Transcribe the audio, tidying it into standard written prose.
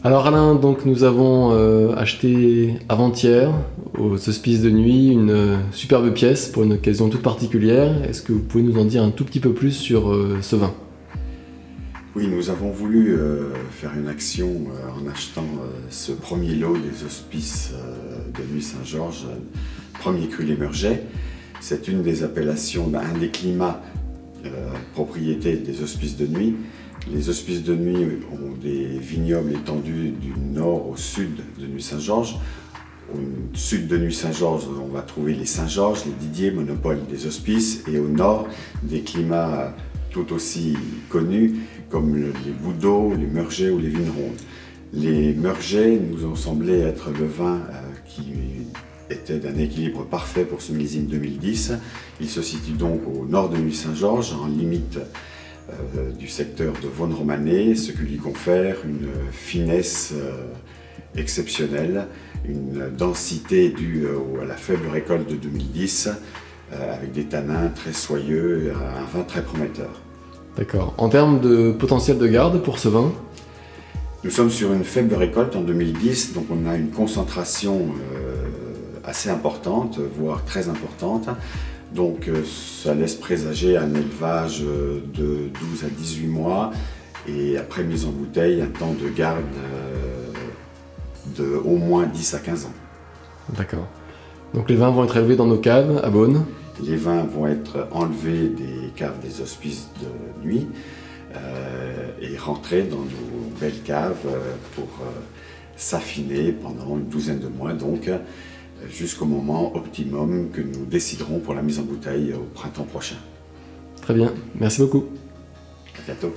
Alors Alain, donc nous avons acheté avant-hier aux Hospices de Nuit une superbe pièce pour une occasion toute particulière. Est-ce que vous pouvez nous en dire un tout petit peu plus sur ce vin? Oui, nous avons voulu faire une action en achetant ce premier lot des Hospices de Nuit Saint-Georges, premier cru Les Meurgets. C'est une des appellations, un des climats propriété des Hospices de Nuit. Les Hospices de Nuit ont des vignobles étendus du nord au sud de Nuit Saint-Georges. Au sud de Nuit Saint-Georges, on va trouver les Saint-Georges, les Didier, monopole des Hospices, et au nord, des climats tout aussi connus comme les Boudot, les Meurgets ou les Vignerons. Les Meurgets nous ont semblé être le vin qui était d'un équilibre parfait pour ce millésime 2010. Il se situe donc au nord de Nuit Saint-Georges, en limite du secteur de Vosne-Romanée, ce qui lui confère une finesse exceptionnelle, une densité due à la faible récolte de 2010, avec des tanins très soyeux, un vin très prometteur. D'accord. En termes de potentiel de garde pour ce vin? Nous sommes sur une faible récolte en 2010, donc on a une concentration assez importante, voire très importante. Donc ça laisse présager un élevage de 12 à 18 mois et après mise en bouteille, un temps de garde de au moins 10 à 15 ans. D'accord. Donc les vins vont être élevés dans nos caves à Beaune? Les vins vont être enlevés des caves des Hospices de Nuit et rentrer dans nos belles caves pour s'affiner pendant une douzaine de mois, donc jusqu'au moment optimum que nous déciderons pour la mise en bouteille au printemps prochain. Très bien, merci beaucoup. À bientôt.